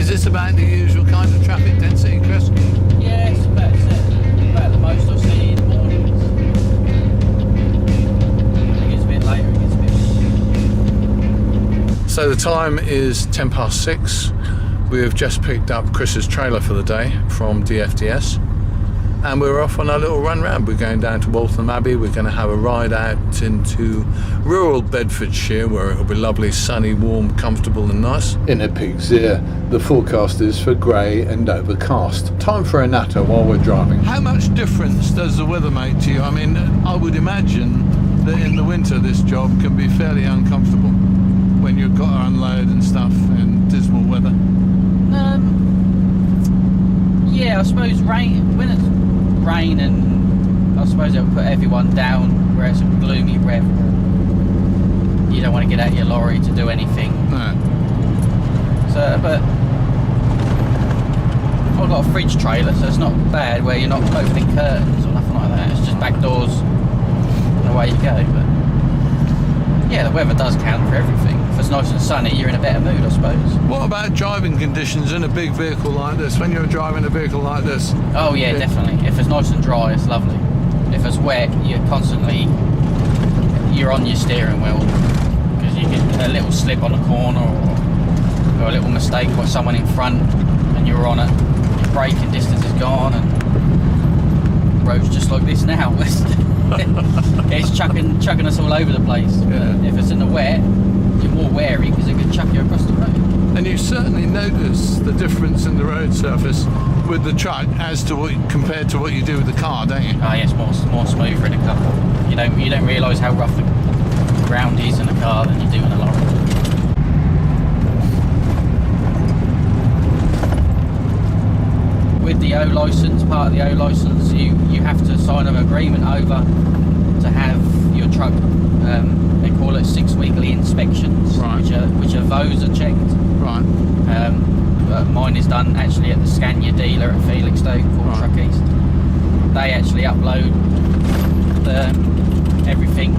Is this about the usual kind of traffic density, Chris? Yeah, it's about the most I've seen in the mornings. It gets a bit later, it gets a bit... So the time is 6:10. We have just picked up Chris's trailer for the day from DFDS. And we're off on our little run round. We're going down to Waltham Abbey. We're going to have a ride out into rural Bedfordshire, where it'll be lovely, sunny, warm, comfortable and nice. In a pig's ear, the forecast is for grey and overcast. Time for a natter while we're driving. How much difference does the weather make to you? I mean, I would imagine that in the winter this job can be fairly uncomfortable when you've got to unload and stuff in dismal weather. Yeah, I suppose when it's rain, and I suppose it'll put everyone down where it's a gloomy rev. You don't want to get out of your lorry to do anything. No. So, but I've got a fridge trailer, so it's not bad where you're not opening curtains or nothing like that. It's just back doors and away you go. But yeah, the weather does count for everything. If it's nice and sunny, you're in a better mood, I suppose. What about driving conditions in a big vehicle like this? When you're driving a vehicle like this? Oh yeah, definitely. If it's nice and dry, it's lovely. If it's wet, you're on your steering wheel because you get a little slip on a corner or a little mistake by someone in front, and you're on it. Your braking distance is gone, and the road's just like this now. It's chucking us all over the place. Yeah. If it's in the wet, you're more wary because it can chuck you across the road. And you certainly notice the difference in the road surface with the truck as to compared to what you do with the car, don't you? Oh yeah, it's more smoother in a car. You don't realise how rough the ground is in a car than you do in a lorry. With the O licence, part of the O licence, you have to sign an agreement over to have your truck. They call it 6 weekly inspections, right. which are those are checked. Right. But mine is done actually at the Scania dealer at Felixstowe called Right. Truck East. They actually upload everything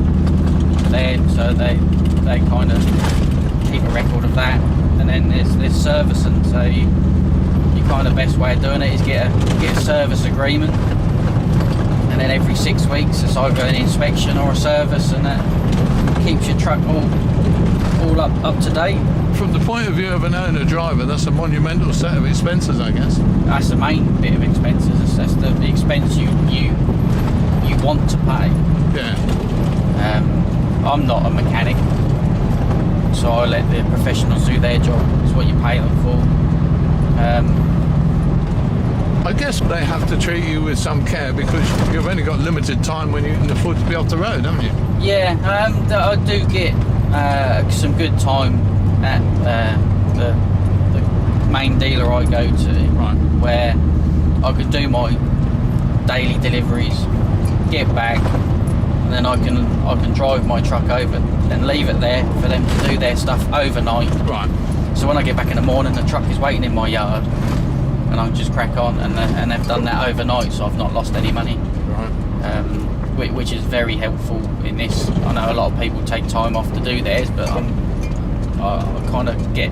there, so they kind of keep a record of that. And then there's servicing, so you kind of best way of doing it is get a service agreement, and then every 6 weeks it's either an inspection or a service, and that keeps your truck all up to date. From the point of view of an owner driver, that's a monumental set of expenses, I guess. That's the main bit of expenses. That's the expense you want to pay. Yeah. I'm not a mechanic, so I let the professionals do their job. It's what you pay them for. I guess they have to treat you with some care because you've only got limited time when you can afford to be off the road, haven't you? Yeah, I do get some good time at the main dealer I go to, Right. where I can do my daily deliveries, get back, and then I can drive my truck over and leave it there for them to do their stuff overnight. Right. So when I get back in the morning, the truck is waiting in my yard, and I just crack on, and they've done that overnight, so I've not lost any money. Right. Which is very helpful in this. I know a lot of people take time off to do theirs, but I kind of get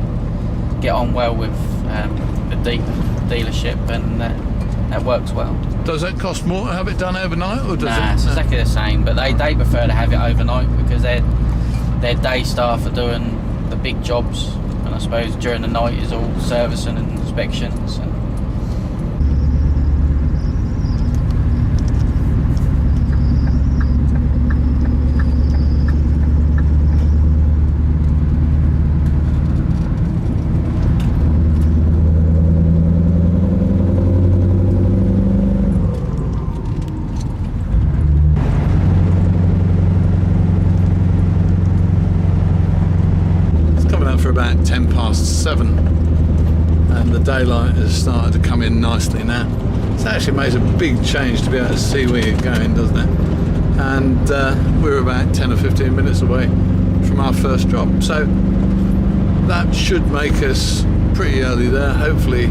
on well with the dealership, and that works well. Does that cost more to have it done overnight, or does Nah, it? it's exactly the same, but they prefer to have it overnight because their day staff are doing the big jobs, and I suppose during the night is all servicing and inspections. And for about 7:10, and the daylight has started to come in nicely now. It actually makes a big change to be able to see where you're going, doesn't it? And we're about 10 or 15 minutes away from our first drop, so that should make us pretty early there. Hopefully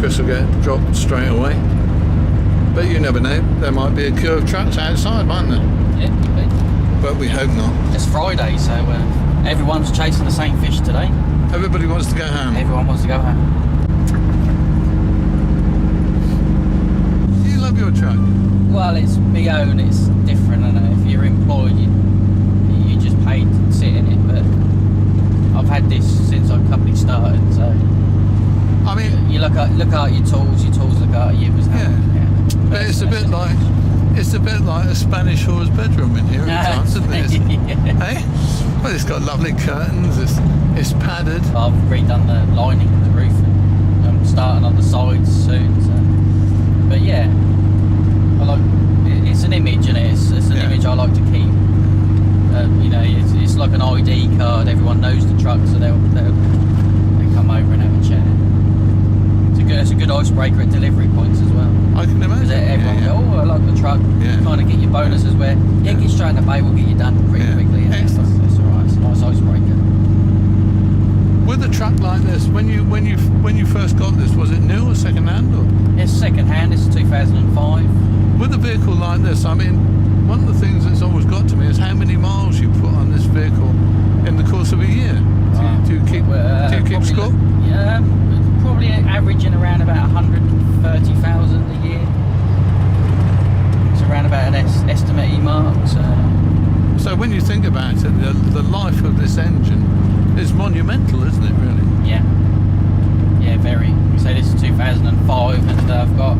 Chris will get dropped straight away, but you never know, there might be a queue of trucks outside, mightn't there? yeah, could be. But we hope not. It's Friday, so everyone's chasing the same fish today. Everybody wants to go home. Everyone wants to go home. Well, it's me own. It's different, and if you're employed, you just paid to sit in it. But I've had this since our company started. So I mean, you look at your tools. Your tools look at you. Yeah. But it's a bit like a Spanish whore's bedroom in here at times, isn't it? Yeah. Hey? Well, it's got lovely curtains. It's padded. I've redone the lining of the roof, and I'm starting on the sides soon. So. But yeah, it's an image, and it's an image I like to keep. You know, it's like an ID card. Everyone knows the truck, so they come over and have a chat. It's a good icebreaker at delivery points as well. I can imagine. Everyone go, oh, I like the truck. Yeah. Kind of get your bonuses where get straight in the bay, we'll get you done pretty quickly. Excellent. It's alright. It's a nice icebreaker. With a truck like this, when you first got this, was it new or second hand? Or? It's second hand. It's 2005. With a vehicle like this, I mean, one of the things that's always got to me is how many miles you put on this vehicle in the course of a year. Do you keep score? Yeah, probably averaging around about 130,000 a year. It's around about an estimate mark. So when you think about it, the life of this engine is monumental, isn't it? Really? Yeah. Yeah, very. So this is 2005, and I've got.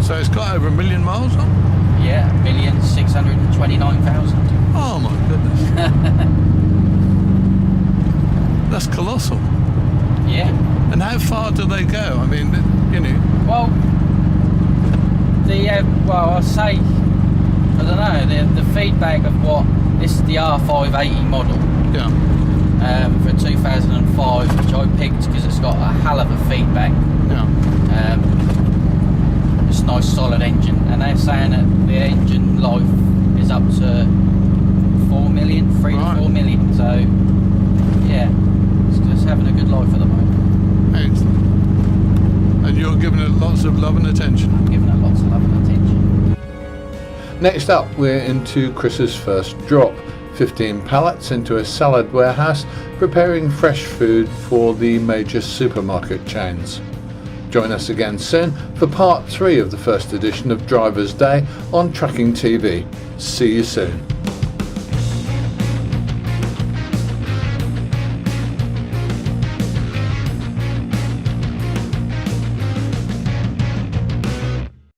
So it's got over 1 million miles on? Yeah, 1,629,000. Oh my goodness. That's colossal. Yeah. And how far do they go? I mean, you know. Well, I'll say, I don't know, the feedback of this is the R580 model. Yeah. For 2005, which I picked because it's got a hell of a feedback. Yeah. It's a nice solid engine, and they're saying that the engine life is up to 4 million, 3 to 4 million. So yeah, it's just having a good life at the moment. Excellent. And you're giving it lots of love and attention. I'm giving it lots of love and attention. Next up, we're into Chris's first drop. 15 pallets into a salad warehouse, preparing fresh food for the major supermarket chains. Join us again soon for part 3 of the first edition of Driver's Day on Trucking TV. See you soon.